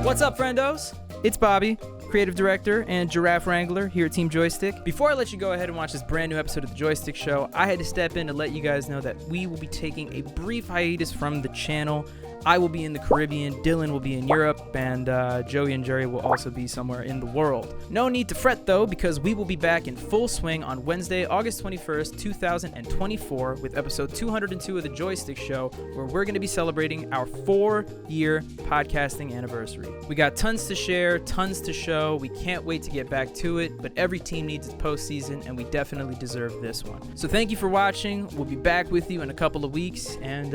What's up, friendos? It's Bobby, creative director and giraffe wrangler here at Team Joystick. Before I let you go ahead and watch this brand new episode of the Joystick Show, I had to step in to let you guys know that we will be taking a brief hiatus from the channel. I will be in the Caribbean, Dylan will be in Europe, and Joey and Jerry will also be somewhere in the world. No need to fret though, because we will be back in full swing on Wednesday, August 21st, 2024 with episode 202 of the Joystick Show, where we're going to be celebrating our 4-year podcasting anniversary. We got tons to share, tons to show. We can't wait to get back to it, but every team needs its postseason, and we definitely deserve this one. So thank you for watching. We'll be back with you in a couple of weeks, and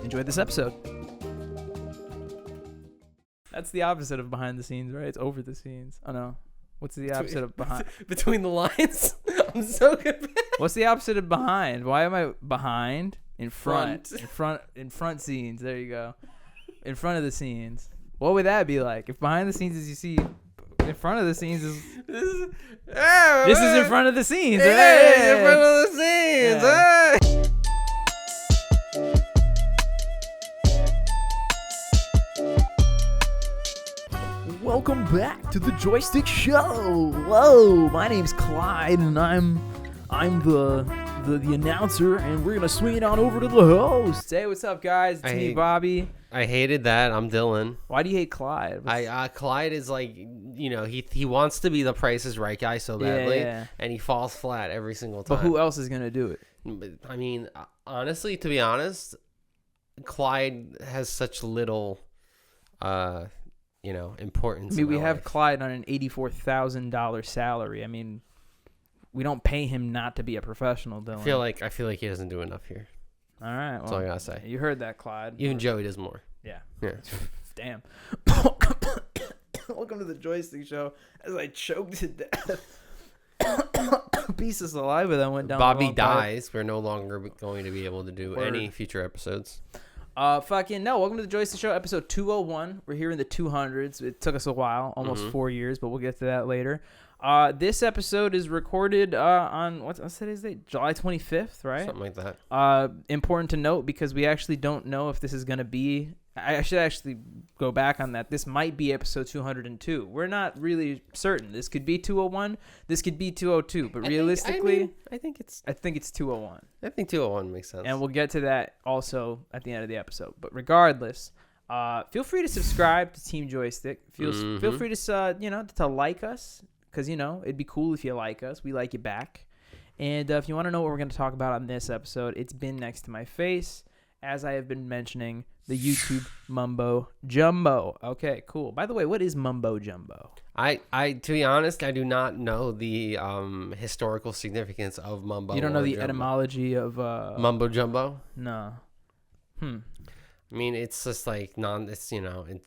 enjoy this episode. That's the opposite of behind the scenes, right? It's over the scenes. Oh no. What's the opposite of behind? Between the lines? I'm so good. What's the opposite of behind? Why am I behind? In front. In front scenes. There you go. In front of the scenes. What would that be like? If behind the scenes is you see, in front of the scenes is this is in front of the scenes. Hey, in front of the scenes. Yeah. Hey. Welcome back to the Joystick Show. Whoa, my name's Clyde, and I'm the announcer, and we're gonna swing it on over to the host. Hey, what's up, guys? It's me, Bobby. I hated that. I'm Dylan. Why do you hate Clyde? Clyde is like, you know, he wants to be the Price is Right guy so badly, and he falls flat every single time. But who else is gonna do it? I mean, honestly, to be honest, Clyde has such little, importance. I mean, we have Clyde on an $84,000 salary. I mean, we don't pay him not to be a professional, Dylan. I feel like he doesn't do enough here. All right, That's all I gotta say. You heard that, Clyde. Even Joey does more. Yeah. Damn. Welcome to the Joystick Show. As I choked to death, a piece of saliva that went down. Bobby dies. We're no longer going to be able to do any future episodes. Welcome to the Joystick Show, episode 201. We're here in the 200s. It took us a while, almost 4 years, but we'll get to that later. This episode is recorded on, what's today's date? July 25th, right? Something like that. Important to note, because we actually don't know if this is going to be, I should actually go back on that. This might be episode 202. We're not really certain. This could be 201. This could be 202. But realistically, I think it's 201. I think 201 makes sense. And we'll get to that also at the end of the episode. But regardless, feel free to subscribe to Team Joystick. Feel free to to like us, because it'd be cool if you like us. We like you back. And if you want to know what we're going to talk about on this episode, it's been next to my face, as I have been mentioning, the YouTube Mumbo Jumbo. Okay, cool. By the way, what is Mumbo Jumbo? I to be honest, I do not know the historical significance of Mumbo. You don't know the jumbo. etymology of Mumbo Jumbo? No. I mean, it's just like it's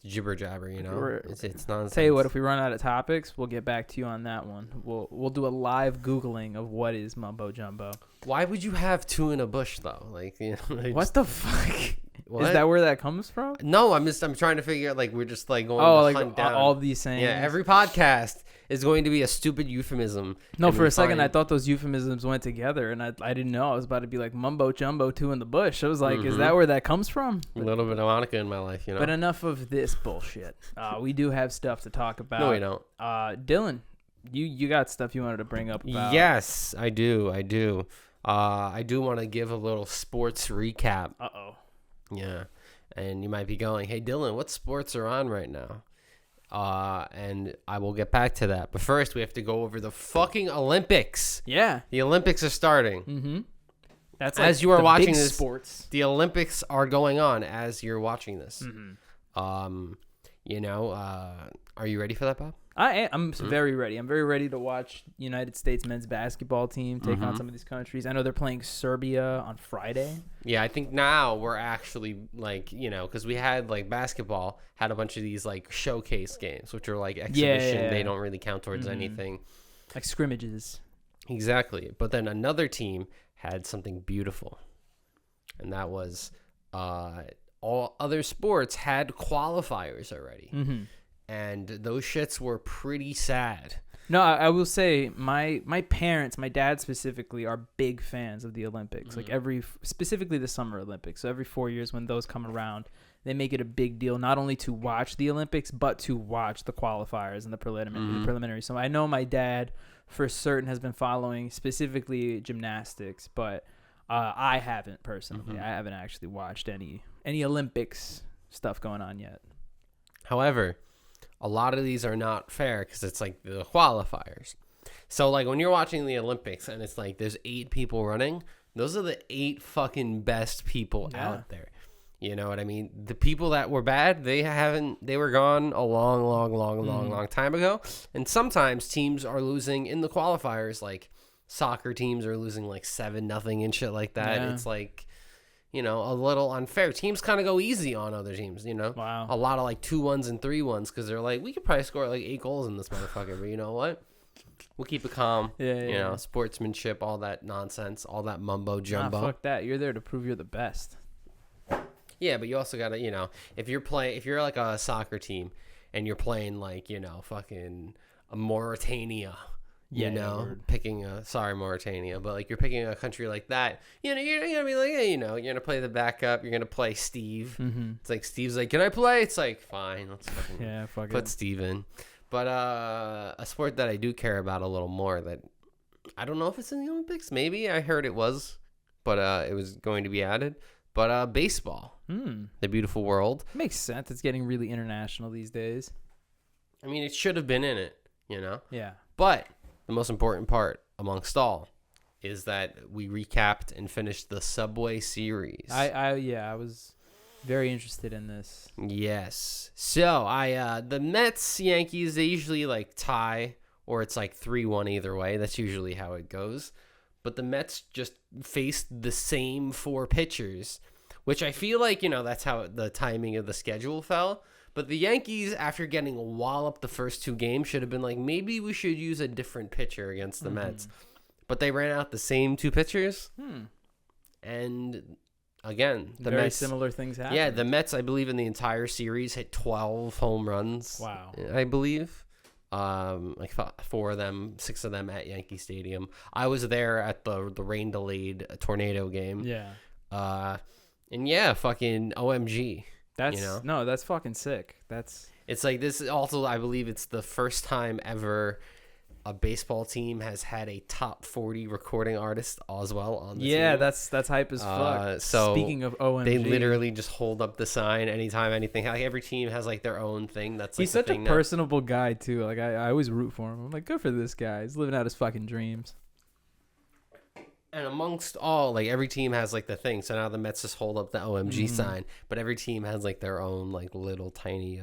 jibber jabber, It's nonsense. Tell you what, if we run out of topics, we'll get back to you on that one. We'll do a live Googling of what is Mumbo Jumbo. Why would you have two in a bush though? What the fuck? What? Is that where that comes from? No, I'm trying to figure out, we're just going to hunt down all these sayings. Yeah, every podcast is going to be a stupid euphemism. No, for a second I thought those euphemisms went together, and I didn't know. I was about to be like Mumbo Jumbo, two in the bush. I was like, is that where that comes from? A little bit of Monica in my life, But enough of this bullshit. We do have stuff to talk about. No, we don't. Dylan, you got stuff you wanted to bring up about. Yes, I do. I do want to give a little sports recap. Uh-oh. Yeah. And you might be going, hey, Dylan, what sports are on right now? And I will get back to that. But first, we have to go over the fucking Olympics. Yeah. The Olympics are starting. Mm-hmm. That's as you are watching this. Sports. The Olympics are going on as you're watching this. Mm-hmm. Are you ready for that, Bob? I'm very ready. I'm very ready to watch United States men's basketball team take on some of these countries. I know they're playing Serbia on Friday. Yeah, I think now we're actually because we had basketball had a bunch of these showcase games, which are exhibition. Yeah. They don't really count towards anything. Like scrimmages. Exactly. But then another team had something beautiful, and that was all other sports had qualifiers already. Mm-hmm. And those shits were pretty sad. No, I will say my parents, my dad specifically, are big fans of the Olympics. Like specifically the Summer Olympics. So every 4 years when those come around, they make it a big deal not only to watch the Olympics but to watch the qualifiers and the preliminary. So I know my dad for certain has been following specifically gymnastics, but I haven't personally. I haven't actually watched any Olympics stuff going on yet. However, a lot of these are not fair because it's like the qualifiers. So like when you're watching the Olympics and it's like there's 8 people running, those are the 8 fucking best people out there. You know what I mean? The people that were bad, they were gone a long time ago. And sometimes teams are losing in the qualifiers, like soccer teams are losing like 7-0 and shit like that. Yeah. It's like, you know, a little unfair. Teams kind of go easy on other teams, you know? Wow. A lot of like 2-1s and 3-1s because they're like, we could probably score like 8 goals in this motherfucker, but you know what? We'll keep it calm. You know, sportsmanship, all that nonsense, all that mumbo jumbo. Nah, fuck that. You're there to prove you're the best. Yeah, but you also got to, you know, if you're like a soccer team and you're playing like, you know, fucking Mauritania, Mauritania, but like you're picking a country like that, you know, you're going to be like, hey, you know, you're going to play the backup, you're going to play Steve. It's like, Steve's like, can I play? It's like, fine, let's fucking put Steve in. But a sport that I do care about a little more that I don't know if it's in the Olympics. Maybe I heard it was, but it was going to be added. But baseball, the beautiful world. Makes sense. It's getting really international these days. I mean, it should have been in it, you know? Yeah. But the most important part amongst all is that we recapped and finished the Subway Series. I was very interested in this. Yes. So, the Mets, Yankees, they usually like tie or it's like 3-1 either way. That's usually how it goes. But the Mets just faced the same 4 pitchers, which I feel like, you know, that's how the timing of the schedule fell. But the Yankees, after getting walloped the first 2 games, should have been like, maybe we should use a different pitcher against the Mets. But they ran out the same 2 pitchers. And again, the Very Mets, similar things happened. Yeah, the Mets, I believe, in the entire series hit 12 home runs. Wow. I believe. Like 4 of them, 6 of them at Yankee Stadium. I was there at the rain delayed tornado game. Yeah. And yeah, fucking OMG. That's, you know? No, that's fucking sick. It's like this is also, I believe it's the first time ever a baseball team has had a top 40 recording artist as well on the team. Yeah, that's hype as fuck. So speaking of OMG, they literally just hold up the sign anytime anything. Like every team has like their own thing. That's like he's such a personable guy too. Like I always root for him. I'm like, good for this guy. He's living out his fucking dreams. And amongst all, like every team has like the thing. So now the Mets just hold up the OMG sign, but every team has like their own like little tiny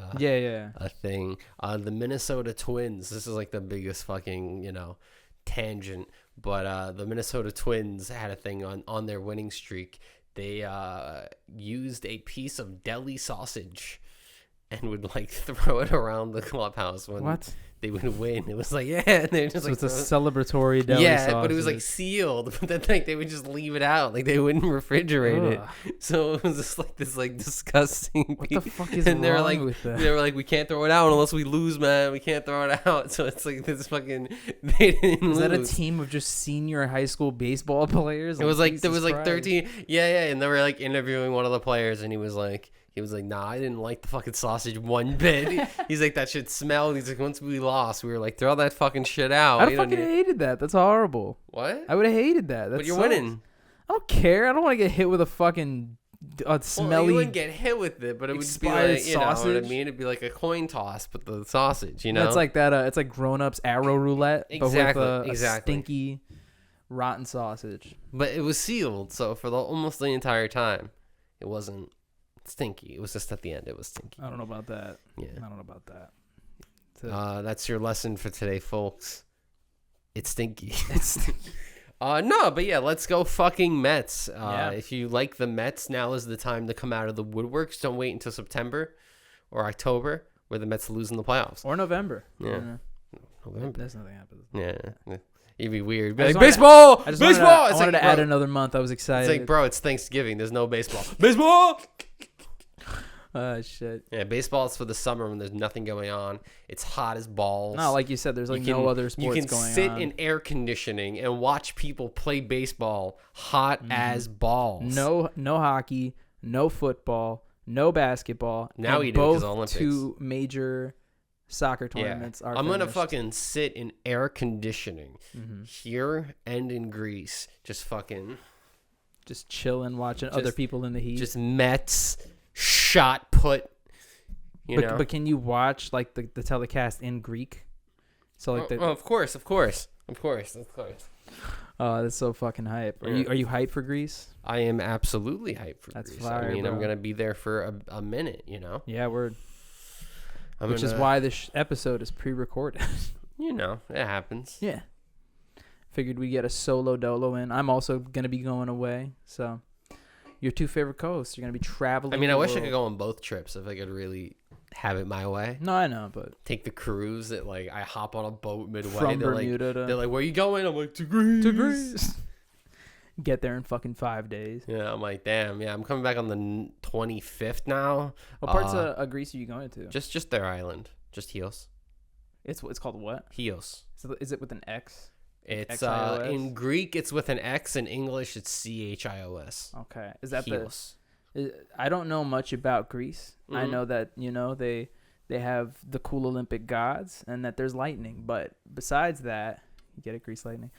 thing. The Minnesota Twins. This is like the biggest fucking, you know, tangent. But the Minnesota Twins had a thing on their winning streak. They used a piece of deli sausage and would like throw it around the clubhouse when they would win. It was like, yeah, and they're just so like, it's a celebratory deli sausage. But it was like sealed. But then like they would just leave it out, like they wouldn't refrigerate it. So it was just like this like disgusting. What the fuck is wrong with that? They were like, we can't throw it out unless we lose, man. We can't throw it out. So it's like this fucking. They didn't lose. Is that a team of just senior high school baseball players? It was like there was like 13. Yeah, and they were like interviewing one of the players, and he was like, nah, I didn't like the fucking sausage one bit. He's like, that shit smelled. He's like, once we lost, we were like, throw that fucking shit out. I fucking hated that. That's horrible. What? I would have hated that. But you're winning. I don't care. I don't want to get hit with a fucking smelly. Well, you wouldn't get hit with it, but it would be like, you sausage. know what I mean? It'd be like a coin toss, but the sausage, you know? It's like that. It's like grown-ups arrow roulette, exactly, but with a stinky, rotten sausage. But it was sealed, so for almost the entire time, it wasn't stinky. It was just at the end. It was stinky. I don't know about that. Yeah, I don't know about that. That's your lesson for today, folks. It's stinky. It's stinky. No, but yeah, let's go fucking Mets. If you like the Mets, now is the time to come out of the woodworks. Don't wait until September or October where the Mets lose in the playoffs. Or November. Yeah. November. There's nothing happens. Yeah. It'd be weird. Be like, baseball! Baseball! I wanted to add another month. I was excited. It's like, bro, it's Thanksgiving. There's no baseball. Baseball! Oh, shit. Yeah, baseball is for the summer when there's nothing going on. It's hot as balls. No, like you said, there's like no other sports going on. You can sit in air conditioning and watch people play baseball hot as balls. No hockey, no football, no basketball. Now we do because Olympics. 2 major soccer tournaments are I'm gonna finished. fucking sit in air conditioning here and in Greece, just chilling, watching other people in the heat. Just Mets shot put. You know? But can you watch like the telecast in Greek? So like of course. Oh, that's so fucking hype. Are you hyped for Greece? I am absolutely hyped for That's Greece. fire, I mean, bro. I'm gonna be there for a minute. You know. Yeah, word. Which is why this episode is pre-recorded. You know, it happens. Yeah. Figured we get a solo dolo in. I'm also going to be going away. So, your 2 favorite co-hosts are going to be traveling. I mean, I wish I could go on both trips if I could really have it my way. No, I know, but take the cruise that like I hop on a boat midway. From Bermuda they're like, where you going? I'm like, to Greece. Get there in fucking 5 days. Yeah, I'm like, damn. Yeah, I'm coming back on the 25th now. What parts of Greece are you going to? Just their island. Just Chios. It's called what? Chios. Is it with an X? It's in Greek it's with an X. In English it's CHIOS. Okay. Is that Chios. I don't know much about Greece. Mm-hmm. I know that they have the cool Olympic gods and that there's lightning, but besides that, you get it, Grease lightning.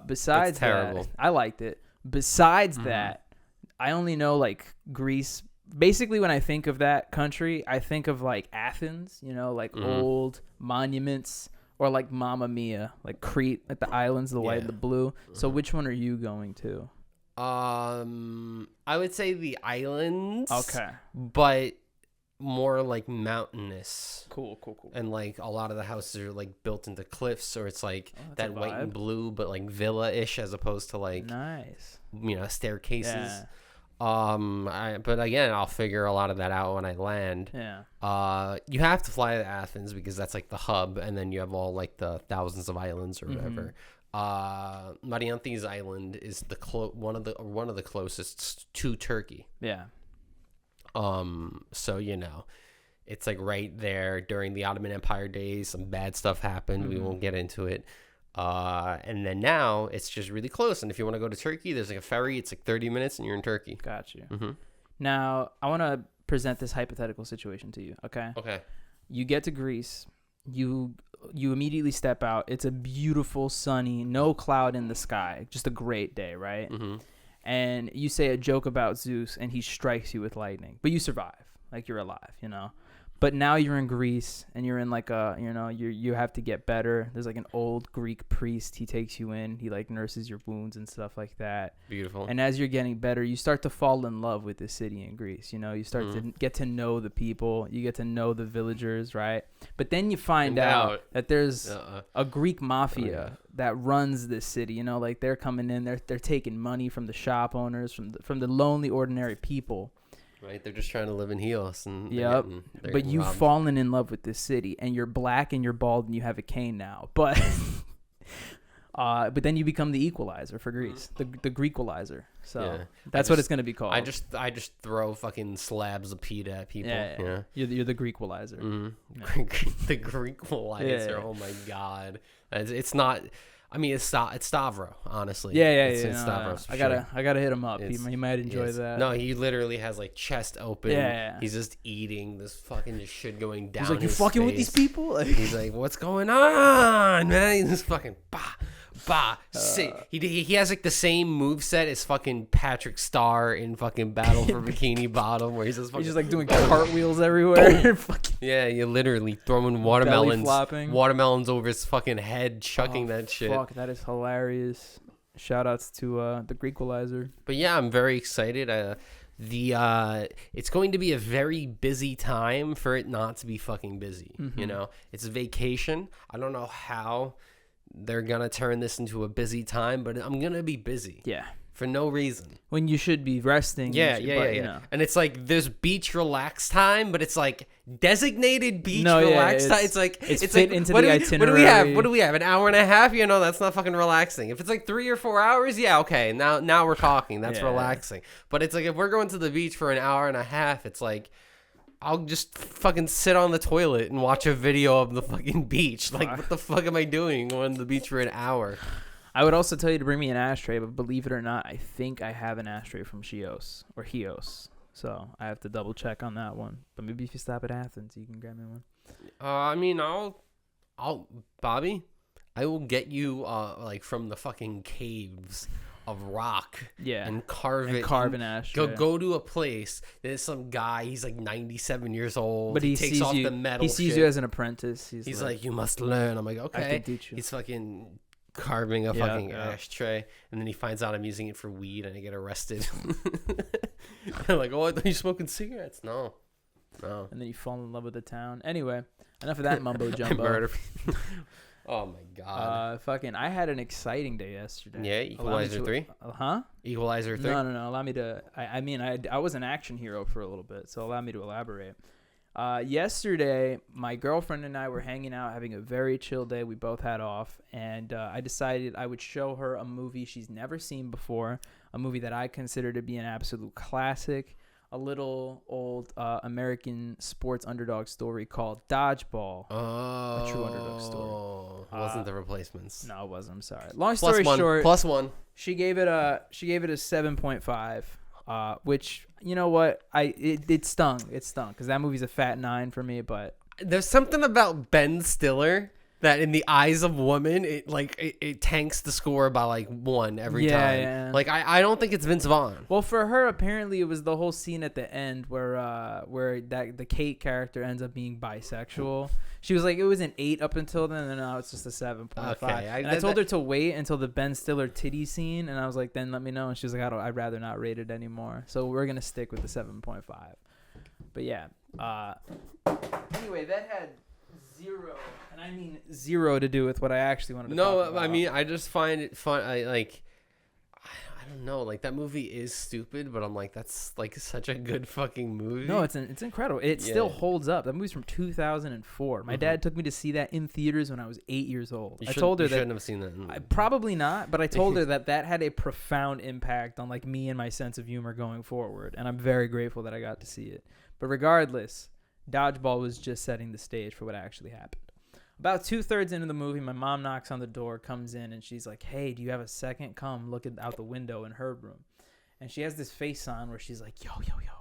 Besides that, I liked it. Besides that, I only know like Greece. Basically, when I think of that country, I think of like Athens, like old monuments, or like Mamma Mia, like Crete, like the islands, the white and the blue. So which one are you going to? I would say the islands. Okay. But more like mountainous. Cool. And like a lot of the houses are like built into cliffs, or it's like that white and blue, but like villa-ish as opposed to like nice, staircases. Yeah. But again, I'll figure a lot of that out when I land. Yeah. You have to fly to Athens because that's like the hub, and then you have all like the thousands of islands or whatever. Marianthys Island is one of the closest to Turkey. Yeah. So it's like right there during the Ottoman Empire days. Some bad stuff happened. We won't get into it. And then now it's just really close. And if you want to go to Turkey, there's like a ferry. It's like 30 minutes and you're in Turkey. Got you. Now I want to present this hypothetical situation to you. Okay. You get to Greece. You immediately step out. It's a beautiful, sunny, no cloud in the sky. Just a great day, right? And you say a joke about Zeus and he strikes you with lightning, but you survive, like you're alive, But now you're in Greece and you're in like you have to get better. There's like an old Greek priest. He takes you in. He like nurses your wounds and stuff like that. Beautiful. And as you're getting better, you start to fall in love with the city in Greece. You start to get to know the people. You get to know the villagers, right? But then you find out that there's a Greek mafia that runs this city. Like they're coming in. They're taking money from the shop owners, from the lonely, ordinary people. Right, they're just trying to live in Chios, and but you've fallen in love with this city, and you're black and you're bald and you have a cane now. But then you become the equalizer for Greece, the Greequalizer. So that's what it's gonna be called. I just throw fucking slabs of pita at people. Yeah. You're the Greequalizer. The Greequalizer. Yeah. Oh my god, it's not. I mean, it's Stavro, honestly. It's Stavros. I gotta hit him up. He might enjoy that. No, he literally has like chest open. Yeah. He's just eating this fucking shit going down. He's like, you his fucking face. with these people? He's like, what's going on, man? He's just fucking he has like the same moveset as fucking Patrick Starr in fucking Battle for Bikini Bottom, where he's just like doing cartwheels everywhere. Yeah, you're literally throwing watermelons over his fucking head, chucking that shit. Fuck, that is hilarious. Shout outs to the Greequalizer. But yeah, I'm very excited. It's going to be a very busy time for it not to be fucking busy. It's a vacation. I don't know how they're gonna turn this into a busy time, but I'm gonna be busy. Yeah. For no reason. When you should be resting. Yeah. And it's like there's beach relax time, but it's like designated beach relax time. It's fit like into the itinerary. What do we have? An hour and a half? That's not fucking relaxing. If it's like 3 or 4 hours, okay. Now we're talking. That's relaxing. But it's like if we're going to the beach for an hour and a half, it's like I'll just fucking sit on the toilet and watch a video of the fucking beach. Like, what the fuck am I doing on the beach for an hour? I would also tell you to bring me an ashtray, but believe it or not, I think I have an ashtray from Chios or Hios. So I have to double check on that one. But maybe if you stop at Athens, you can grab me one. I mean, Bobby, I will get you like from the fucking caves of rock. Yeah. And carve it. Carve an ashtray. Go to a place. There's some guy. He's like 97 years old. But he takes sees off you. the metal. He sees shit. you as an apprentice. He's like, you must learn. I'm like, okay. I can teach you. He's fucking carving a fucking ashtray, and then he finds out I'm using it for weed, and I get arrested. I'm like, oh, I thought you were smoking cigarettes. No. And then you fall in love with the town. Anyway, enough of that mumbo jumbo. Murder. Oh my god. I had an exciting day yesterday. Yeah, Equalizer 3. Huh? Equalizer 3. No. Allow me to. I was an action hero for a little bit, so allow me to elaborate. Yesterday, my girlfriend and I were hanging out, having a very chill day. We both had off, and I decided I would show her a movie she's never seen before, a movie that I consider to be an absolute classic, a little old American sports underdog story called Dodgeball. Oh, a true underdog story. It wasn't The Replacements. No, it wasn't. I'm sorry. Long story short, +1. She gave it a 7.5. Which, you know what, it stung because that movie's a fat 9 for me. But there's something about Ben Stiller that in the eyes of women, it tanks the score by like 1 every time. Yeah. Like I don't think it's Vince Vaughn. Well, for her, apparently it was the whole scene at the end where the Kate character ends up being bisexual. She was like, it was an 8 up until then, and now it's just a 7.5. Okay, I told her to wait until the Ben Stiller titty scene, and I was like, then let me know. And she was like, I'd rather not rate it anymore. So we're gonna stick with the 7.5. But yeah. Anyway, that had 0, and I mean 0 to do with what I actually wanted to talk about. I mean, I just find it fun. I don't know, like that movie is stupid, but I'm like, that's like such a good fucking movie. No, it's incredible. It still holds up. That movie's from 2004. My dad took me to see that in theaters when I was 8 years old. I told her that shouldn't have seen that. Probably not, but I told her that had a profound impact on like me and my sense of humor going forward, and I'm very grateful that I got to see it. But regardless, Dodgeball was just setting the stage for what actually happened. About 2/3 into the movie, my mom knocks on the door, comes in, and she's like, hey, do you have a second? Come look out the window in her room. And she has this face on where she's like, yo.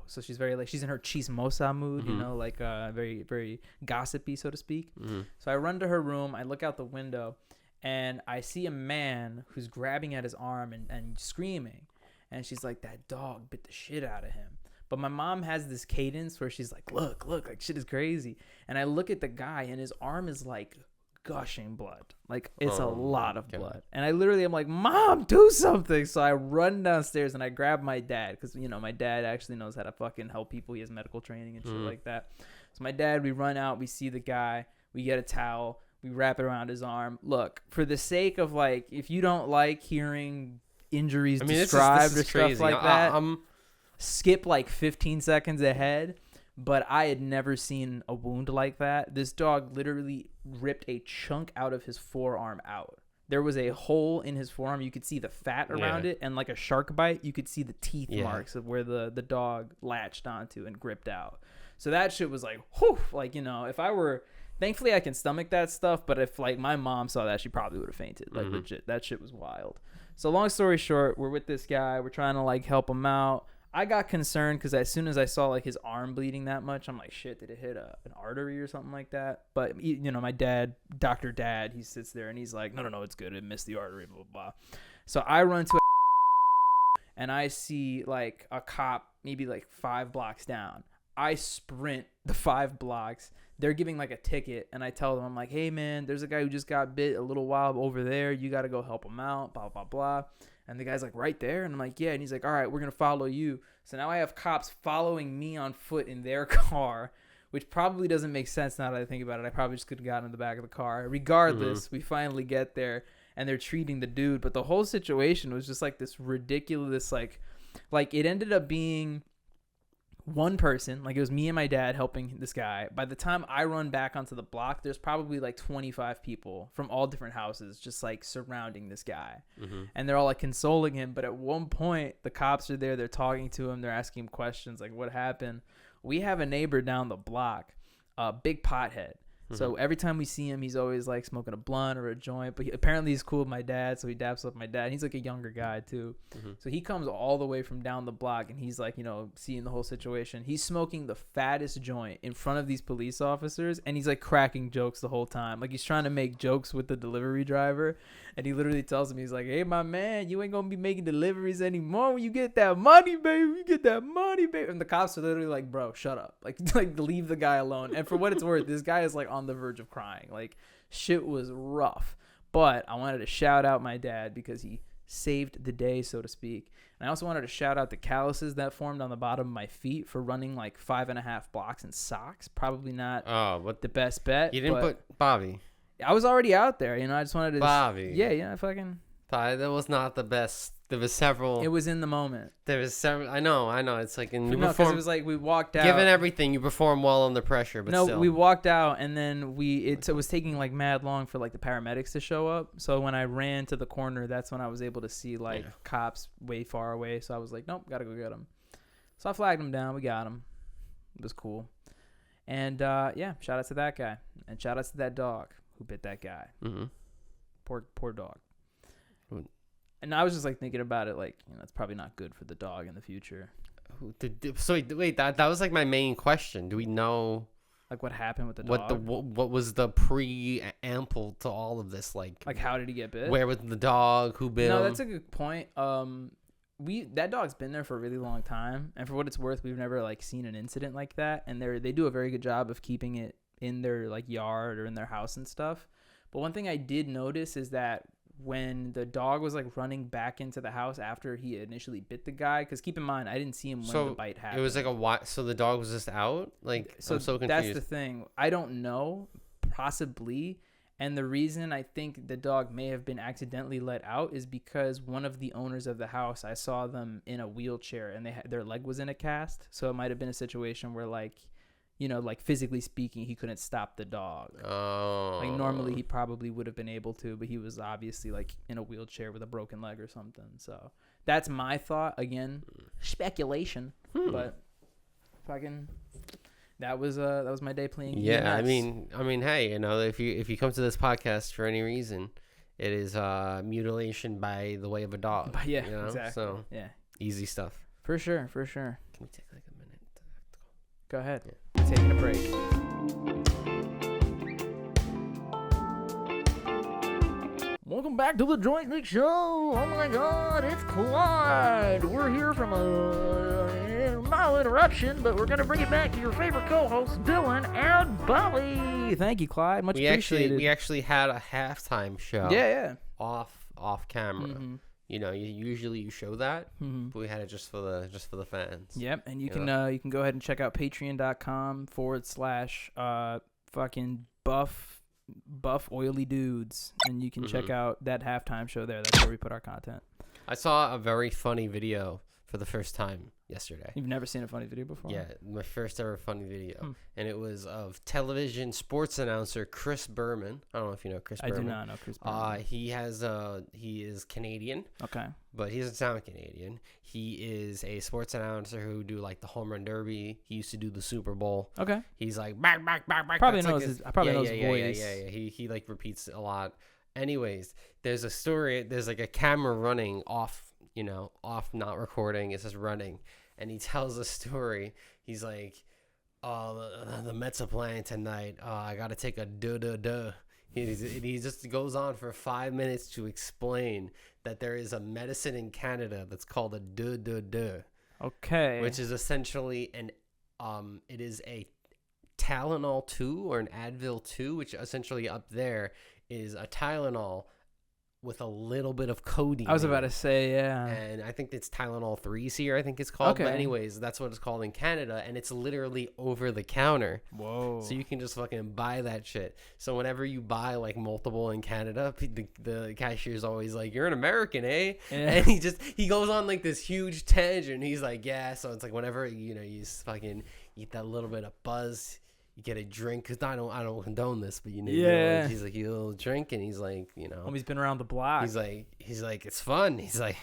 So she's very like, she's in her chismosa mood, you know, like very, very gossipy, so to speak. So I run to her room, I look out the window, and I see a man who's grabbing at his arm and screaming. And she's like, that dog bit the shit out of him. But my mom has this cadence where she's like, look, like shit is crazy. And I look at the guy and his arm is like gushing blood. Like it's a lot of blood. And I literally am like, Mom, do something. So I run downstairs and I grab my dad because, you know, my dad actually knows how to fucking help people. He has medical training and shit like that. So my dad, we run out, we see the guy, we get a towel, we wrap it around his arm. Look, for the sake of like, if you don't like hearing injuries described this is or stuff crazy. like that, skip like 15 seconds ahead. But I had never seen a wound like that. This dog literally ripped a chunk out of his forearm out. There was a hole in his forearm. You could see the fat around it, and like a shark bite, you could see the teeth marks of where the dog latched onto and gripped out. So that shit was like, whew, like, you know, if I were, thankfully I can stomach that stuff, but if like my mom saw that, she probably would have fainted. Like legit, that shit was wild. So long story short, we're with this guy. We're trying to like help him out. I got concerned because as soon as I saw like his arm bleeding that much, I'm like, shit, did it hit an artery or something like that? But, you know, my dad, Dr. Dad, he sits there and he's like, no, it's good. It missed the artery, blah, blah, blah. So I run to and I see like a cop maybe like 5 blocks down. I sprint the 5 blocks. They're giving like a ticket, and I tell them, I'm like, hey, man, there's a guy who just got bit a little while over there. You got to go help him out, blah, blah, blah. And the guy's like, right there? And I'm like, yeah. And he's like, all right, we're going to follow you. So now I have cops following me on foot in their car, which probably doesn't make sense now that I think about it. I probably just could have gotten in the back of the car. Regardless, we finally get there, and they're treating the dude. But the whole situation was just like this ridiculous, like it ended up being one person, like it was me and my dad helping this guy. By the time I run back onto the block, there's probably like 25 people from all different houses just like surrounding this guy. And they're all like consoling him. But at one point, the cops are there. They're talking to him. They're asking him questions like, what happened? We have a neighbor down the block, a big pothead. So every time we see him, he's always like smoking a blunt or a joint. But apparently he's cool with my dad, so he daps up my dad. He's like a younger guy too. So he comes all the way from down the block, and he's like, you know, seeing the whole situation. He's smoking the fattest joint in front of these police officers, and he's like cracking jokes the whole time. Like he's trying to make jokes with the delivery driver, and he literally tells him, he's like, hey, my man, you ain't gonna be making deliveries anymore when you get that money, baby. You get that money, baby. And the cops are literally like, bro, shut up. Like leave the guy alone. And for what it's worth, this guy is like on the verge of crying. Like shit was rough. But I wanted to shout out my dad because he saved the day, so to speak. And I also wanted to shout out the calluses that formed on the bottom of my feet for running like 5.5 blocks in socks. Probably not the best bet. You didn't put Bobby. I was already out there, you know. I just wanted to Bobby. Yeah, fucking. That was not the best. There was several. It was in the moment. There was several. I know. It's like in because it was like we walked out. Given everything, you perform well under pressure, but still. We walked out, and then it was taking like mad long for like the paramedics to show up. So when I ran to the corner, that's when I was able to see like cops way far away. So I was like, nope, gotta go get them. So I flagged them down. We got them. It was cool. And shout out to that guy, and shout out to that dog who bit that guy. Poor dog. And I was just like thinking about it, like, you know, it's probably not good for the dog in the future. So wait, that was like my main question. Do we know like what happened with the dog? What was the preamble to all of this? Like how did he get bit? Where was the dog? Who bit him? No, that's a good point. That dog's been there for a really long time, and for what it's worth, we've never like seen an incident like that. And they do a very good job of keeping it in their like yard or in their house and stuff. But one thing I did notice is that when the dog was like running back into the house after he initially bit the guy, because keep in mind, I didn't see him when the bite happened. It was like so the dog was just out? Like, so I'm so confused. That's the thing. I don't know. Possibly. And the reason I think the dog may have been accidentally let out is because one of the owners of the house, I saw them in a wheelchair and their leg was in a cast. So it might have been a situation where like, you know, like physically speaking, he couldn't stop the dog. Oh. Like normally he probably would have been able to, but he was obviously like in a wheelchair with a broken leg or something. So that's my thought. Again, speculation. But fucking, that was my day playing. Yeah, EMS. I mean, hey, you know, if you come to this podcast for any reason, it is mutilation by the way of a dog. But yeah, you know? exactly. So yeah, easy stuff. For sure. Can we take like a minute? Go ahead. Yeah. Taking a break. Welcome back to the Joystick Show. Oh my God, it's Clyde. We're here from a mild interruption, but we're gonna bring it back to your favorite co-hosts, Dylan and Bobby. Thank you, Clyde. Much appreciated. We actually had a halftime show. Yeah. Off camera. You know, you show that, but we had it just for the fans. Yep, and you can go ahead and check out patreon.com / fucking buff oily dudes, and you can check out that halftime show there. That's where we put our content. I saw a very funny video for the first time yesterday. You've never seen a funny video before? Yeah, my first ever funny video. And it was of television sports announcer Chris Berman. I don't know if you know Chris Berman. I do not know Chris Berman. He is Canadian. Okay. But he doesn't sound Canadian. He is a sports announcer who do like the home run derby. He used to do the Super Bowl. Okay. He's like back. Probably knows his voice. Yeah. He like repeats a lot. Anyways, there's a story. There's like a camera running off, not recording. It's just running. And he tells a story. He's like, the Mets are playing tonight. I got to take a duh. He just goes on for 5 minutes to explain that there is a medicine in Canada that's called a duh. Okay. Which is essentially it is a Tylenol 2 or an Advil 2, which essentially up there is a Tylenol with a little bit of codeine. I was about to say, yeah. And I think it's Tylenol 3s here, I think it's called. Okay. But anyways, that's what it's called in Canada. And it's literally over the counter. Whoa. So you can just fucking buy that shit. So whenever you buy like multiple in Canada, the cashier's always like, "You're an American, eh?" Yeah. And he goes on like this huge tangent. He's like, "Yeah." So it's like whenever, you know, you just fucking eat that little bit of buzz, you get a drink. Cause I don't condone this, but you know, Yeah. he's like, "You little drink," and he's like, you know, He's been around the block. he's like, it's fun. He's like,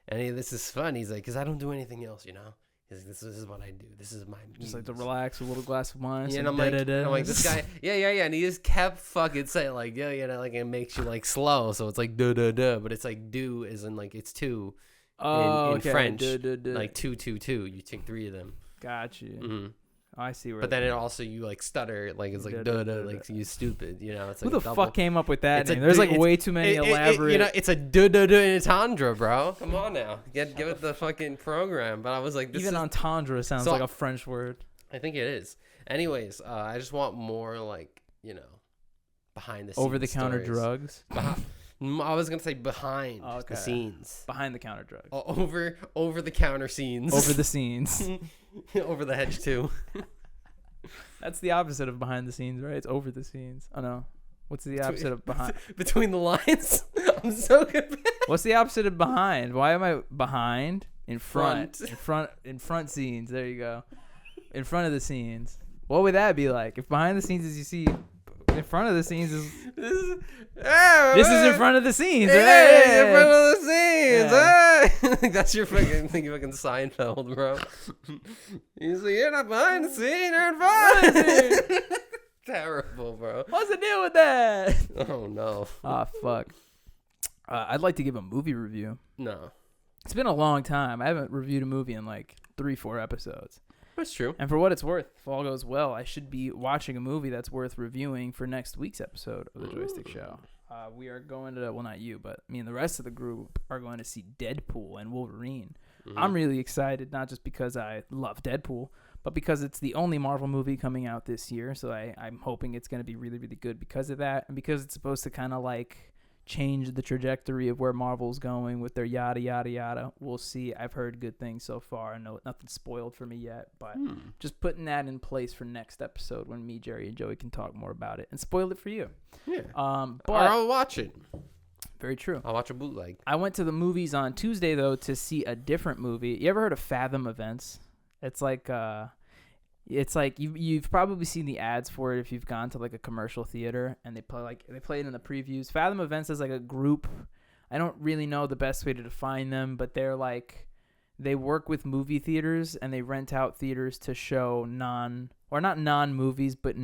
this is fun. He's like, cause I don't do anything else, you know. He's like, this is what I do. This is my just like to muse." relax with a little glass of wine. Yeah, some and I'm da-da-da. like, this guy, yeah, and he just kept fucking saying like, yeah, you know, like it makes you like slow, so it's like da da da, but it's like do is in like it's two in okay. French, Da-da-da. like 2 2 2. You take 3 of them. Got you. Mm-hmm. I see where. But then it also you like stutter, like it's like da da, like you stupid, you know. It's who like the double. fuck came up with that It's a name? There's like it's- way too many elaborate. you know, it's a da da da entendre, bro. Come on now, give it the fucking program. But I was like, this even is, entendre sounds So- like a French word. I think it is. Anyways, I just want more like, you know, behind the scenes Over the counter stories. drugs. I was gonna say behind Okay. the scenes. Behind the counter drugs. Over the counter scenes. Over the scenes. Over the hedge too. That's the opposite of behind the scenes, right? It's over the scenes. Oh no. What's the opposite of behind? Between the lines. I'm so confused. What's the opposite of behind? Why am I behind? In front. Front. In front scenes. There you go. In front of the scenes. What would that be like? If behind the scenes is you see, in front of the scenes is this is in front of the scenes. Hey, in Right? front of the scenes. Yeah. Hey. That's your fucking Seinfeld, bro. He's like, you're not behind the scene, you're in front of the scene. Terrible, bro. What's the deal with that? Oh no. Ah, fuck. I'd like to give a movie review. No. It's been a long time. I haven't reviewed a movie in like 3-4 episodes. That's true. And for what it's worth, if all goes well, I should be watching a movie that's worth reviewing for next week's episode of the Joystick Show. We are going to, well, not you, but me and the rest of the group are going to see Deadpool and Wolverine. Mm-hmm. I'm really excited, not just because I love Deadpool, but because it's the only Marvel movie coming out this year. So I'm hoping it's going to be really, really good because of that. And because it's supposed to kind of like change the trajectory of where Marvel's going with their yada, yada, yada. We'll see. I've heard good things so far. I know nothing's spoiled for me yet, but just putting that in place for next episode when me, Jerry, and Joey can talk more about it and spoil it for you. Yeah. But Or I'll watch it. very true. I'll watch a bootleg. I went to the movies on Tuesday though to see a different movie. You ever heard of Fathom Events? It's like you've probably seen the ads for it if you've gone to like a commercial theater and they play it in the previews. Fathom Events is like a group. I don't really know the best way to define them, but they work with movie theaters and they rent out theaters to show not non-movies, but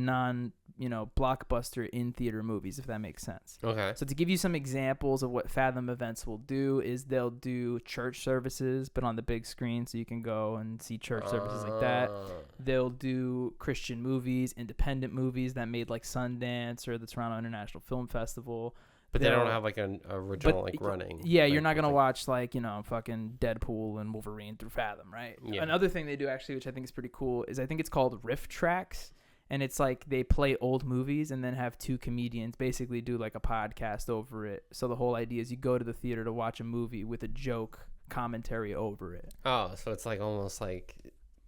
blockbuster in theater movies, if that makes sense. Okay. So to give you some examples of what Fathom Events will do is they'll do church services, but on the big screen, so you can go and see church services like that. They'll do Christian movies, independent movies that made like Sundance or the Toronto International Film Festival. But they don't have like an original running. Yeah, you're not gonna watch like fucking Deadpool and Wolverine through Fathom, right? Yeah. Another thing they do actually, which I think is pretty cool, is I think it's called Riff Tracks. And it's like they play old movies and then have two comedians basically do like a podcast over it. So the whole idea is you go to the theater to watch a movie with a joke commentary over it. Oh, so it's like almost like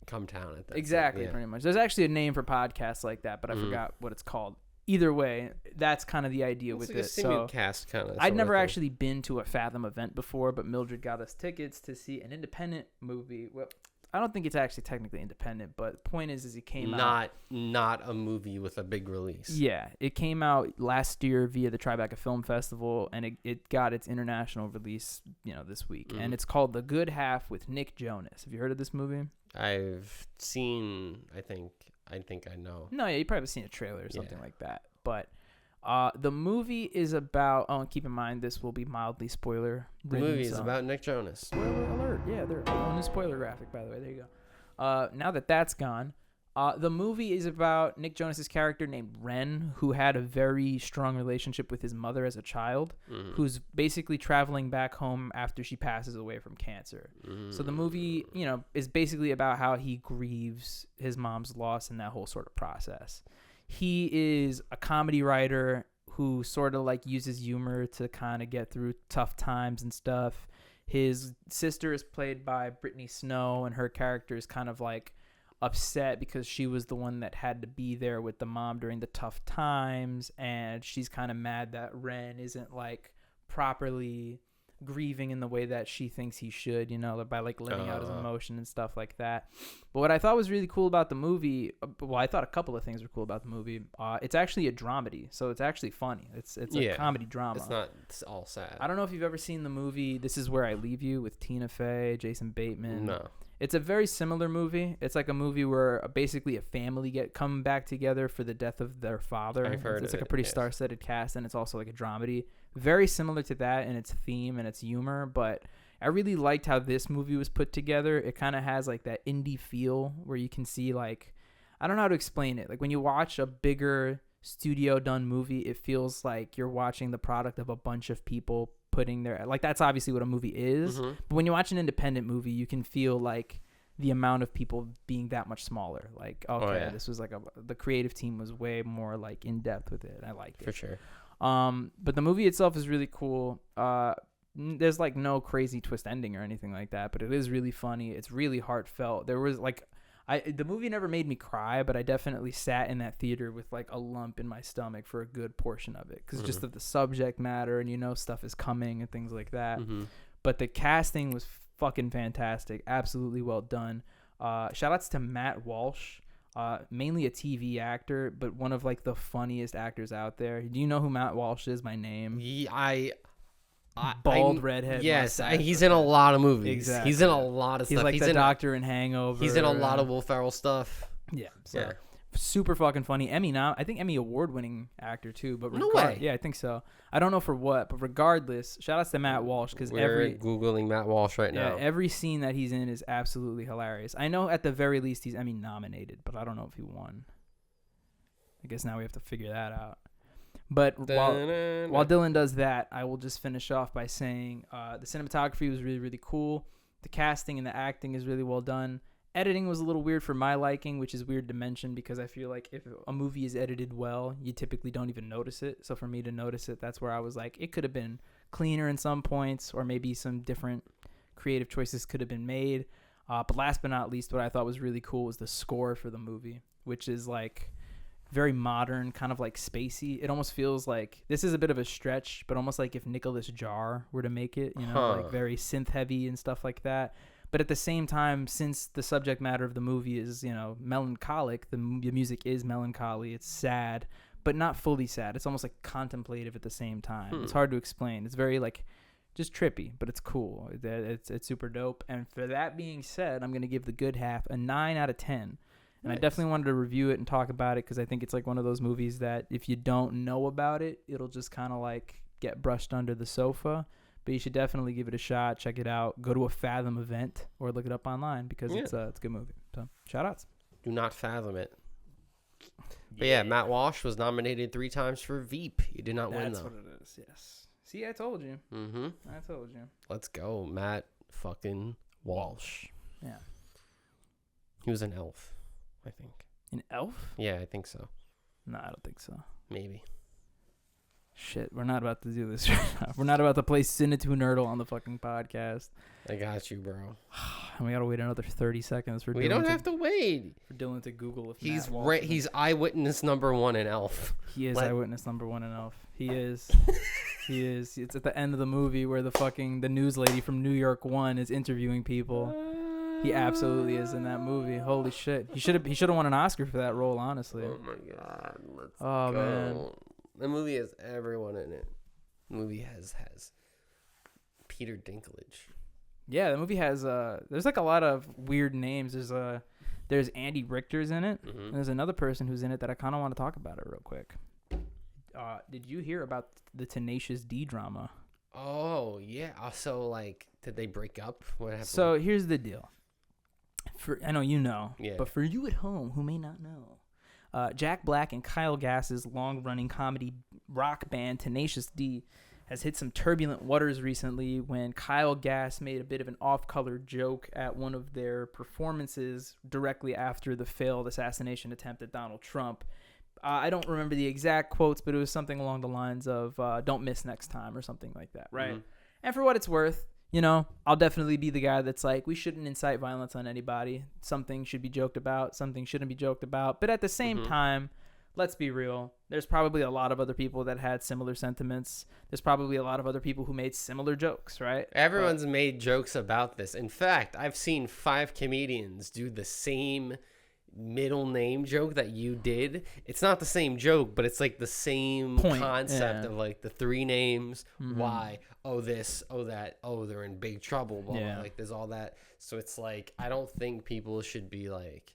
Come Town at that. Exactly, Yeah. pretty much. There's actually a name for podcasts like that, but I forgot what it's called. Either way, that's kind of the idea with It's it. like a So simulcast kind of. I'd never actually been to a Fathom event before, but Mildred got us tickets to see an independent movie. Well, I don't think it's actually technically independent, but the point is it came out. Not a movie with a big release. Yeah, it came out last year via the Tribeca Film Festival, and it got its international release, this week. And it's called The Good Half with Nick Jonas. Have you heard of this movie? I've seen. I think I know. No, yeah, you probably seen a trailer or something like that. But the movie is about. Oh, and keep in mind this will be mildly spoiler. The movie is about Nick Jonas. Spoiler alert! Yeah, they're on the spoiler graphic, by the way. There you go. Now that that's gone, the movie is about Nick Jonas's character named Ren, who had a very strong relationship with his mother as a child, who's basically traveling back home after she passes away from cancer. So the movie, is basically about how he grieves his mom's loss and that whole sort of process. He is a comedy writer who sort of like uses humor to kind of get through tough times and stuff. His sister is played by Brittany Snow, and her character is kind of like upset because she was the one that had to be there with the mom during the tough times, and she's kind of mad that Ren isn't like properly grieving in the way that she thinks he should, you know, by like letting out his emotion and stuff like that. But what I thought was really cool about the movie, well, I thought a couple of things were cool about the movie. It's actually a dramedy, so it's actually funny. It's a comedy drama. It's not all sad. I don't know if you've ever seen the movie This Is Where I Leave You with Tina Fey, Jason Bateman. No. It's a very similar movie. It's like a movie where basically a family come back together for the death of their father. I've heard it's like it, a pretty yes. star-studded cast, and it's also like a dramedy. Very similar to that in its theme and its humor, but I really liked how this movie was put together. It kind of has like that indie feel where you can see like, I don't know how to explain it. Like when you watch a bigger studio done movie, it feels like you're watching the product of a bunch of people putting their, like that's obviously what a movie is. Mm-hmm. But when you watch an independent movie, you can feel like the amount of people being that much smaller. Like, okay, this was like the creative team was way more like in depth with it. I liked it. For sure. But the movie itself is really cool. There's like no crazy twist ending or anything like that, but it is really funny. It's really heartfelt. There was like, the movie never made me cry, but I definitely sat in that theater with like a lump in my stomach for a good portion of it, because just of the subject matter, and you know stuff is coming and things like that. But the casting was fucking fantastic, absolutely well done. Shout outs to Matt Walsh. Mainly a TV actor, but one of like the funniest actors out there. Do you know who Matt Walsh is by name? Bald redhead. Yes, mustache. he's in a lot of movies. Exactly. He's in a lot of He's stuff. like He's the in doctor in Hangover. He's in a lot of Will Ferrell stuff. Yeah. So Yeah. super fucking funny. I think Emmy award-winning actor too. But No way. Yeah, I think so. I don't know for what, but regardless, shout outs to Matt Walsh, because We're googling Matt Walsh right now. every scene that he's in is absolutely hilarious. I know at the very least he's Emmy nominated, but I don't know if he won. I guess now we have to figure that out. But while Dylan does that, I will just finish off by saying the cinematography was really, really cool. The casting and the acting is really well done. Editing was a little weird for my liking, which is weird to mention because I feel like if a movie is edited well, you typically don't even notice it. So for me to notice it, that's where I was like, it could have been cleaner in some points, or maybe some different creative choices could have been made. But last but not least, what I thought was really cool was the score for the movie, which is like very modern, kind of like spacey. It almost feels like, this is a bit of a stretch, but almost like if Nicholas Jar were to make it, you know, like very synth heavy and stuff like that. But at the same time, since the subject matter of the movie is, you know, melancholic, the music is melancholy. It's sad, but not fully sad. It's almost like contemplative at the same time. It's hard to explain. It's very like just trippy, but it's cool. It's super dope. And for that being said, I'm going to give The Good Half a 9 out of 10. And nice. I definitely wanted to review it and talk about it because I think it's like one of those movies that if you don't know about it, it'll just kind of like get brushed under the sofa. But you should definitely give it a shot. Check it out. Go to a Fathom event or look it up online because it's a good movie. So shout outs. Do not fathom it. But yeah, Matt Walsh was nominated 3 times for Veep. He did not win though. That's what it is. Yes. See, I told you. I told you. Let's go, Matt fucking Walsh. Yeah. He was an elf, I think. An elf? Yeah, I think so. No, I don't think so. Maybe. Shit, we're not about to do this right now. We're not about to play CENA to Nerdle on the fucking podcast. I got you, bro. And we gotta wait another 30 seconds for We don't have to wait. For Dylan to Google if he's eyewitness number 1 in Elf. He is eyewitness number 1 in Elf. He is. He is. It's at the end of the movie where the news lady from New York 1 is interviewing people. He absolutely is in that movie. Holy shit. He should have won an Oscar for that role, honestly. Oh my god. Let's go. Man. The movie has everyone in it. The movie has Peter Dinklage. Yeah, the movie has there's like a lot of weird names. There's Andy Richter's in it. And there's another person who's in it that I kind of want to talk about it real quick. Did you hear about the Tenacious D drama? Oh, yeah. So like did they break up? What happened? So here's the deal. I know you know, yeah. But for you at home who may not know, Jack Black and Kyle Gass's long-running comedy rock band Tenacious D has hit some turbulent waters recently when Kyle Gass made a bit of an off-color joke at one of their performances directly after the failed assassination attempt at Donald Trump, I don't remember the exact quotes, but it was something along the lines of "Don't miss next time" or something like that, right? And for what it's worth, I'll definitely be the guy that's like, we shouldn't incite violence on anybody. Something should be joked about, something shouldn't be joked about. But at the same time, let's be real. There's probably a lot of other people that had similar sentiments. There's probably a lot of other people who made similar jokes, right? Everyone's made jokes about this. In fact, I've seen 5 comedians do the same middle name joke that you did. It's not the same joke, but it's like the same concept of like the 3 names, why, oh this, oh that, oh they're in big trouble, blah, blah, like there's all that. So it's like, I don't think people should be like,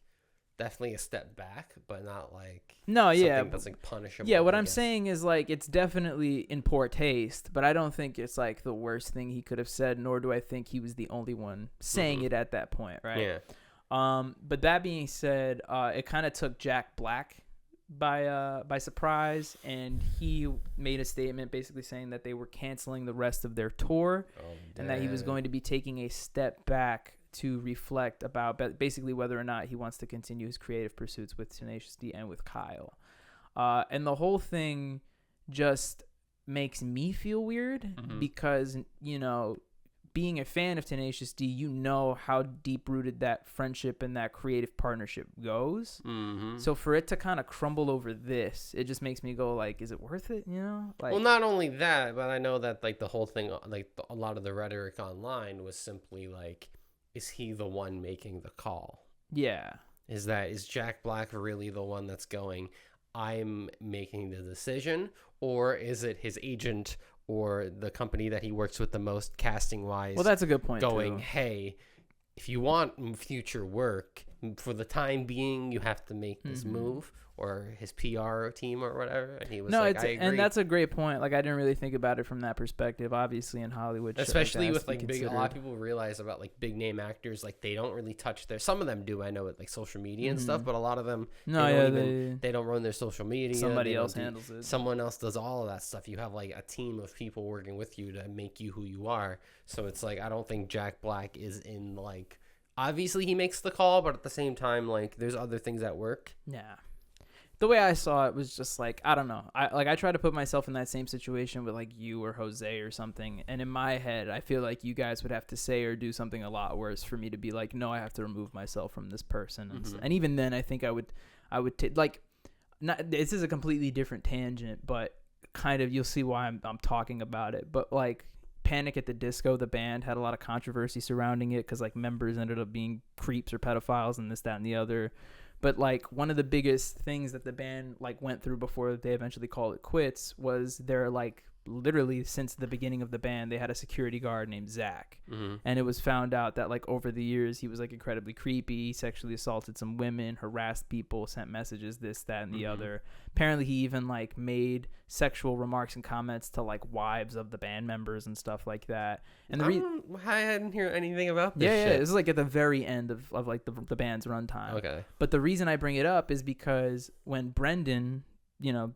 definitely a step back, but not like something that's like punishable. Yeah, what I'm saying is like, it's definitely in poor taste, but I don't think it's like the worst thing he could have said, nor do I think he was the only one saying it at that point, right? Yeah. But that being said, it kind of took Jack Black by surprise, and he made a statement basically saying that they were canceling the rest of their tour, and that he was going to be taking a step back to reflect about basically whether or not he wants to continue his creative pursuits with Tenacious D and with Kyle. And the whole thing just makes me feel weird because, being a fan of Tenacious D, how deep-rooted that friendship and that creative partnership goes. So for it to kind of crumble over this, it just makes me go, like, is it worth it, Like, well, not only that, but I know that, like, the whole thing, like, a lot of the rhetoric online was simply, like, is he the one making the call? Yeah. Is Jack Black really the one that's going, I'm making the decision? Or is it his agent or the company that he works with the most casting wise? Well, that's a good point. Going, too. Hey, if you want future work, for the time being, you have to make this move, or his PR team or whatever. And he was I agree. And that's a great point. Like, I didn't really think about it from that perspective. Obviously, in Hollywood, especially with like big, a lot of people realize about like big name actors, like they don't really touch some of them do, I know, with like social media and stuff, but a lot of them, they don't run their social media. Somebody else handles it. Someone else does all of that stuff. You have like a team of people working with you to make you who you are. So it's like, I don't think Jack Black is in like, obviously he makes the call, but at the same time, like there's other things at work. Yeah. The way I saw it was just like, I don't know. I try to put myself in that same situation with like you or Jose or something. And in my head, I feel like you guys would have to say or do something a lot worse for me to be like, no, I have to remove myself from this person. And even then, I think I would this is a completely different tangent, but kind of, you'll see why I'm talking about it. But like Panic at the Disco, the band, had a lot of controversy surrounding it because like members ended up being creeps or pedophiles and this, that, and the other. But like one of the biggest things that the band like went through before they eventually called it quits was their like literally since the beginning of the band, they had a security guard named Zach. And it was found out that like over the years, he was like incredibly creepy. He sexually assaulted some women, harassed people, sent messages, this, that, and the other. Apparently he even like made sexual remarks and comments to like wives of the band members and stuff like that. And I didn't hear anything about this shit. Yeah, this is like at the very end of like the band's runtime. Okay. But the reason I bring it up is because when Brendan,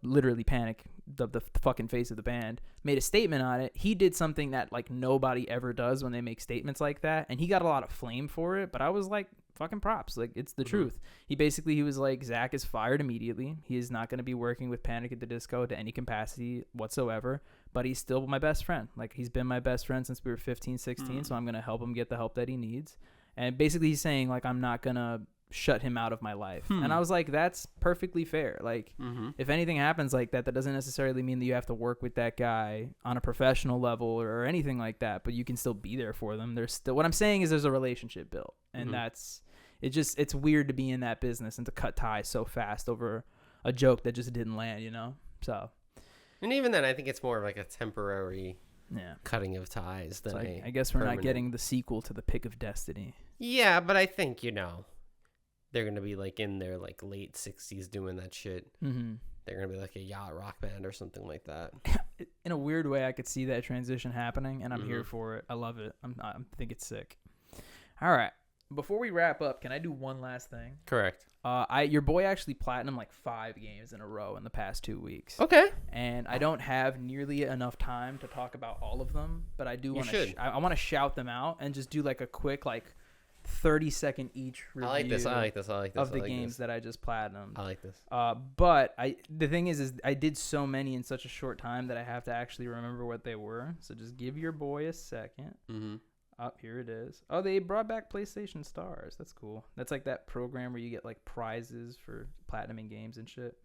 literally Panic, the fucking face of the band, made a statement on it, he did something that like nobody ever does when they make statements like that, and he got a lot of flame for it, but I was like, fucking props, like it's the truth. He was like, Zach is fired immediately. He is not going to be working with Panic at the Disco to any capacity whatsoever, but he's still my best friend. Like, he's been my best friend since we were 15, 16, so I'm going to help him get the help that he needs. And basically he's saying like, I'm not going to shut him out of my life. And I was like, that's perfectly fair. Like, if anything happens like that, that doesn't necessarily mean that you have to work with that guy on a professional level or anything like that, but you can still be there for them. There's still, what I'm saying is there's a relationship built, and it's weird to be in that business and to cut ties so fast over a joke that just didn't land, so. And even then, I think it's more of like a temporary cutting of ties than I guess we're not getting the sequel to The Pick of Destiny. Yeah, but I think, they're going to be like in their like late 60s doing that shit. They're going to be like a yacht rock band or something like that. In a weird way, I could see that transition happening, and I'm here for it. I love it. I think it's sick. All right. Before we wrap up, can I do one last thing? Correct. Your boy actually platinum like 5 games in a row in the past 2 weeks. Okay. And I don't have nearly enough time to talk about all of them, but I do want to. I want to shout them out and just do like a quick like 30-second each review. I like this. Of the games that I just platinumed. I like this. But the thing is I did so many in such a short time that I have to actually remember what they were. So just give your boy a second. Mm-hmm. Here it is. Oh, they brought back PlayStation Stars. That's cool. That's like that program where you get like prizes for platinuming games and shit.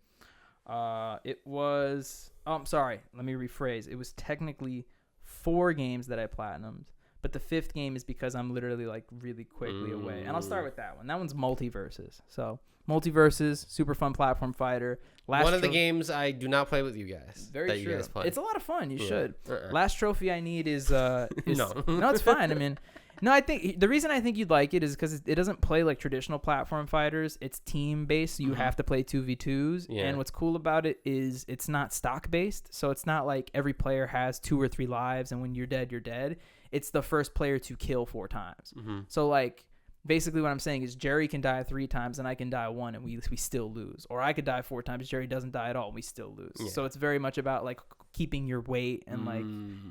It was. Oh, I'm sorry. Let me rephrase. It was technically 4 games that I platinumed, but the 5th game is because I'm literally like really quickly away. And I'll start with that one. That one's Multiverses. So Multiverses, super fun platform fighter. One of the games I do not play with you guys. Very that true. You guys play. It's a lot of fun. You should. Uh-uh. Last trophy I need is no, it's fine. I mean, no, I think the reason I think you'd like it is because it doesn't play like traditional platform fighters. It's team based, so you have to play 2v2s. Yeah. And what's cool about it is it's not stock based, so it's not like every player has 2 or 3 lives, and when you're dead, you're dead. It's the first player to kill 4 times. Mm-hmm. So like. Basically, what I'm saying is Jerry can die 3 times and I can die 1 and we still lose. Or I could die 4 times, Jerry doesn't die at all, and we still lose. Yeah. So it's very much about like keeping your weight and like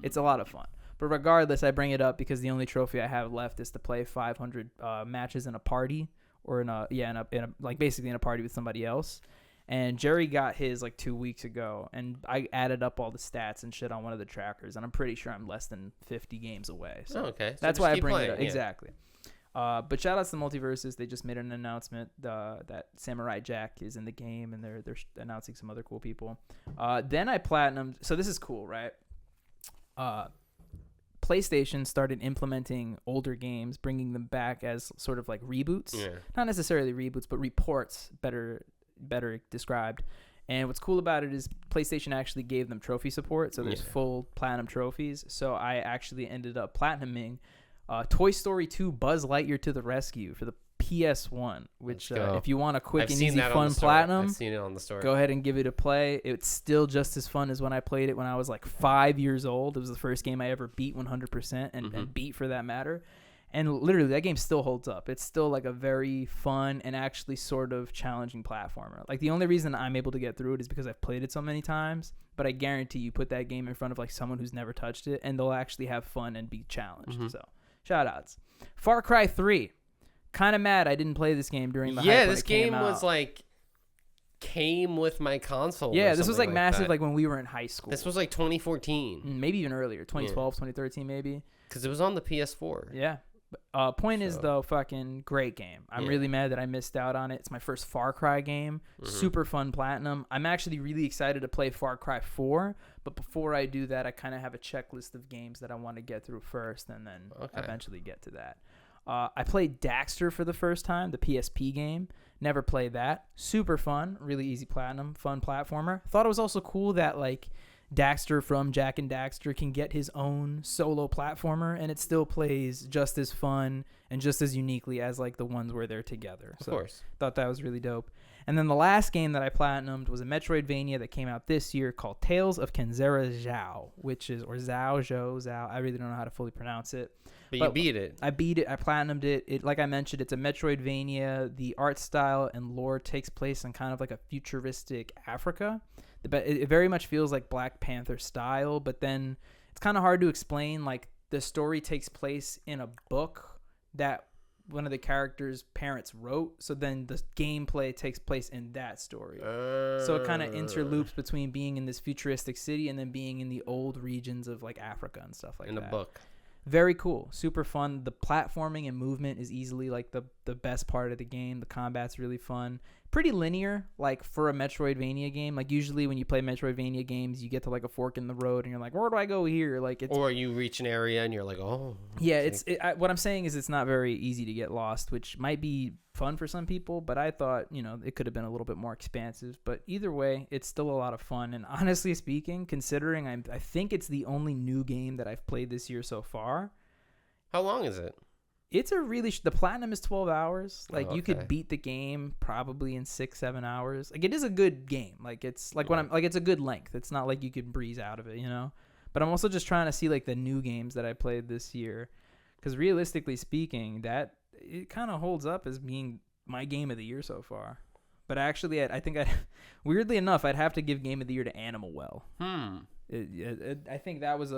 it's a lot of fun. But regardless, I bring it up because the only trophy I have left is to play 500 matches in a party or in a like basically in a party with somebody else. And Jerry got his like 2 weeks ago, and I added up all the stats and shit on one of the trackers, and I'm pretty sure I'm less than 50 games away. So okay. So that's why I bring playing, it up. Yeah. Exactly. But shout outs to Multiverses. They just made an announcement that Samurai Jack is in the game, and they're announcing some other cool people. Then I platinumed. So this is cool, right? PlayStation started implementing older games, bringing them back as sort of like reboots. Yeah. Not necessarily reboots, but reports, better described. And what's cool about it is PlayStation actually gave them trophy support, so there's full platinum trophies. So I actually ended up platinuming Toy Story 2 Buzz Lightyear to the Rescue for the PS1, which if you want a quick and easy fun platinum, I've seen it on the store. Go ahead and give it a play. It's still just as fun as when I played it when I was like 5 years old. It was the first game I ever beat 100% and beat for that matter. And literally, that game still holds up. It's still like a very fun and actually sort of challenging platformer. Like the only reason I'm able to get through it is because I've played it so many times. But I guarantee you put that game in front of like someone who's never touched it, and they'll actually have fun and be challenged. So. Shout outs. Far Cry 3. Kind of mad I didn't play this game during the hype when this it came game was like came with my console. Yeah, this was like massive like when we were in high school. This was like 2014. Maybe even earlier, 2012, 2013 maybe. Because it was on the PS4. Yeah. Point is though, fucking great game. I'm really mad that I missed out on it. It's my first Far Cry game. Super fun platinum. I'm actually really excited to play Far Cry 4, but before I do that, I kind of have a checklist of games that I want to get through first, and then eventually get to that. I played Daxter for the first time, the PSP game. Never played that. Super fun, really easy platinum, fun platformer. Thought it was also cool that like Daxter from Jak and Daxter can get his own solo platformer, and it still plays just as fun and just as uniquely as like the ones where they're together. Of course. Thought that was really dope. And then the last game that I platinumed was a Metroidvania that came out this year called Tales of Kenzera Zhao, which is, or Zhao. I really don't know how to fully pronounce it. But you beat it. I beat it. I platinumed it. It, like I mentioned, it's a Metroidvania. The art style and lore takes place in kind of like a futuristic Africa. But it very much feels like Black Panther style, but then it's kind of hard to explain. Like the story takes place in a book that one of the characters' parents wrote, so then the gameplay takes place in that story. So it kind of interloops between being in this futuristic city and then being in the old regions of like Africa and stuff like that. In a book. Very cool, super fun. The platforming and movement is easily like the best part of the game. The combat's really fun. Pretty linear, like for a Metroidvania game. Like usually when you play Metroidvania games, you get to like a fork in the road and you're like, where do I go here? Like it's, or you reach an area and you're like, oh. Yeah, what I'm saying is it's not very easy to get lost, which might be fun for some people, but I thought, it could have been a little bit more expansive. But either way, it's still a lot of fun. And honestly speaking, considering I think it's the only new game that I've played this year so far. How long is it? It's a really the platinum is 12 hours. Like you could beat the game probably in 6-7 hours. Like it is a good game. Like it's like when I'm like it's a good length. It's not like you could breeze out of it, But I'm also just trying to see like the new games that I played this year, because realistically speaking, that it kind of holds up as being my game of the year so far. But actually, I think weirdly enough, I'd have to give game of the year to Animal Well. I think that was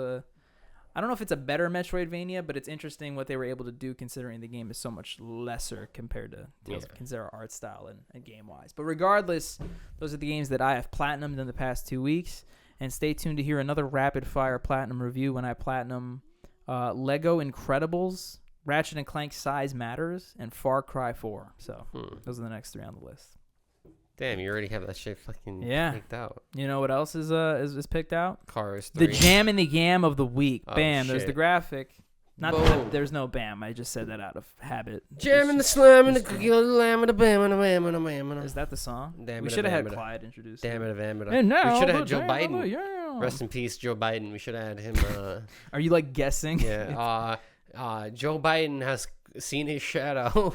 I don't know if it's a better Metroidvania, but it's interesting what they were able to do considering the game is so much lesser compared to consider art style and game-wise. But regardless, those are the games that I have platinumed in the past 2 weeks. And stay tuned to hear another rapid-fire platinum review when I platinum Lego Incredibles, Ratchet & Clank Size Matters, and Far Cry 4. So those are the next 3 on the list. Damn, you already have that shit fucking picked out. You know what else is picked out? Cars 3. The Jam and the Yam of the week. Oh, Bam, shit. There's the graphic. Not that there's no bam. I just said that out of habit. Jam and the slam and the cookie, the lamb and the bam and the wham and the wham and the... Is that the song? Damn We it, should have had damn it. Clyde introduce Damn it. it, damn it. And now we should have had the Joe Jam of the Biden. Yam. Rest in peace, Joe Biden. We should have had him. Are you like guessing? Yeah. Joe Biden has seen his shadow.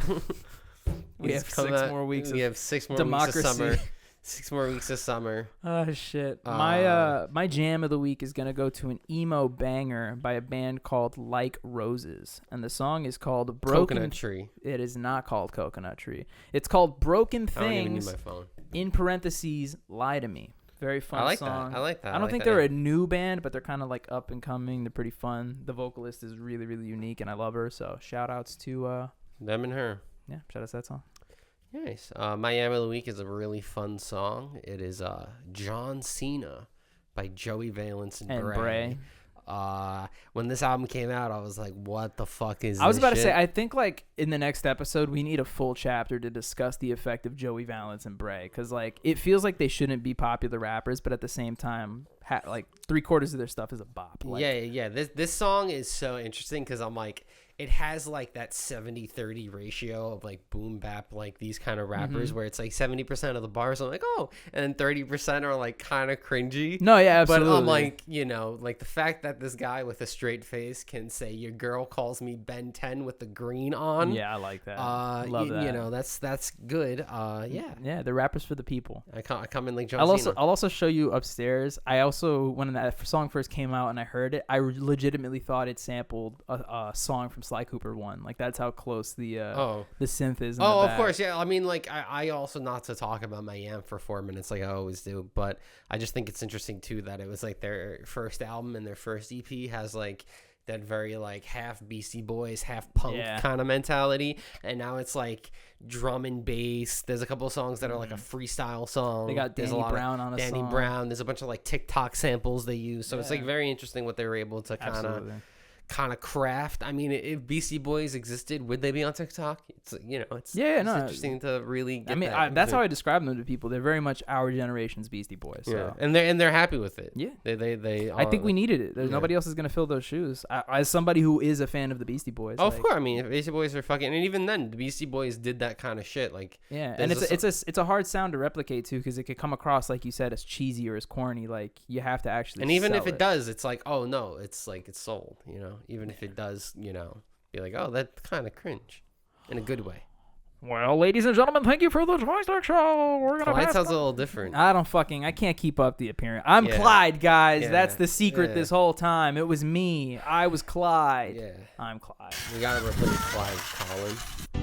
We have 6 more weeks. We have 6 more democracy. weeks of summer. 6 more weeks of summer. Oh shit! My jam of the week is gonna go to an emo banger by a band called Like Roses, and the song is called Broken Coconut Tree. It is not called Coconut Tree. It's called Broken I don't even need Things. my phone. In parentheses, Lie to Me. Very fun I like song. that. I like that. I don't think they're a new band, but they're kind of like up and coming. They're pretty fun. The vocalist is really, really unique, and I love her. So shout outs to them and her. Yeah, shout outs to that song. Nice. My Jam of the Week is a really fun song. It is John Cena by Joey Valence and Brae. When this album came out, I was like, what the fuck is this? I was about to shit? say, I think like in the next episode, we need a full chapter to discuss the effect of Joey Valence and Brae. Because like it feels like they shouldn't be popular rappers, but at the same time, like 3/4 of their stuff is a bop. Like, yeah. This song is so interesting because I'm like, it has like that 70-30 ratio of like boom bap, like these kind of rappers where it's like 70% of the bars I'm like, oh, and then 30% are like kind of cringy. No, yeah, absolutely. But I'm like, like the fact that this guy with a straight face can say your girl calls me Ben 10 with the green on. Yeah, I like that. Love that. That's good. Yeah, they're rappers for the people. I come in like John I'll Cena. also show you upstairs. I also, when that song first came out and I heard it, I legitimately thought it sampled a song from Sly Cooper 1. Like that's how close the synth is. In the of back. course, yeah. I mean, like I also, not to talk about my Yam for 4 minutes like I always do, but I just think it's interesting too that it was like their first album and their first EP has like that very like half Beastie Boys, half punk kind of mentality, and now it's like drum and bass. There's a couple of songs that are like a freestyle song. They got Danny Brown on a song. Danny Brown. There's a bunch of like TikTok samples they use, so it's like very interesting what they were able to kind of craft. I mean, if Beastie Boys existed, would they be on TikTok? It's it's interesting to really get that's how I describe them to people. They're very much our generation's Beastie Boys. So. Yeah, and they're happy with it. Yeah, they I think we needed it. There's nobody else is gonna fill those shoes. As somebody who is a fan of the Beastie Boys, of course. I mean, Beastie Boys are fucking, and even then, the Beastie Boys did that kind of shit. Like, and it's a hard sound to replicate too, because it could come across like you said as cheesy or as corny. Like you have to actually. And even if it does, it's like, oh no, it's like it's sold. Even if it does. Be like, oh, that's kind of cringe in a good way. Well, ladies and gentlemen, thank you for the Joystick Show. We're gonna Clyde sounds a little different. I can't keep up the appearance. I'm Clyde, guys. That's the secret this whole time. It was me. I was Clyde. Yeah. I'm Clyde. We gotta replace Clyde Colin.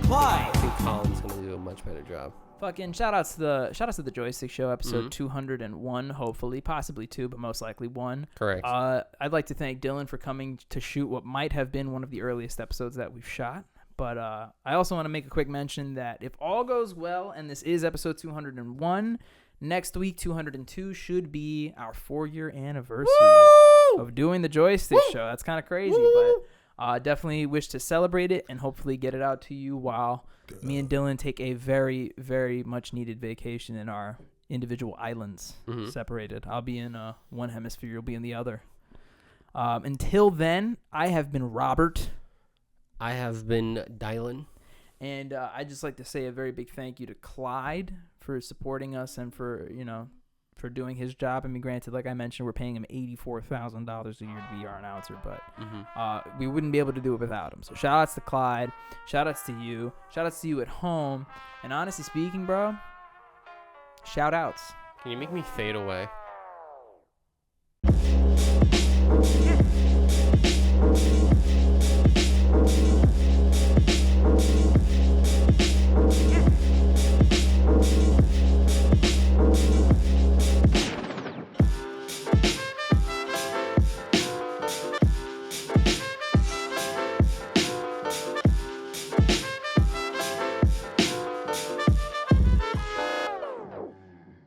Clyde. I think Colin's gonna do a much better job. Fucking shout outs to the Joystick Show, episode 201, hopefully, possibly 2, but most likely 1. Correct. I'd like to thank Dylan for coming to shoot what might have been one of the earliest episodes that we've shot. But I also want to make a quick mention that if all goes well, and this is episode 201, next week, 202, should be our 4-year anniversary of doing the Joystick Show. That's kind of crazy, but definitely wish to celebrate it and hopefully get it out to you while me and Dylan take a very, very much needed vacation in our individual islands, separated. I'll be in one hemisphere, you'll be in the other. Until then, I have been Robert. I have been Dylan. And I'd just like to say a very big thank you to Clyde for supporting us and for doing his job. I mean, granted, like I mentioned, we're paying him $84,000 a year to be our announcer, but we wouldn't be able to do it without him. So shout outs to Clyde, shout outs to you at home, and honestly speaking, bro, shout outs. Can you make me fade away?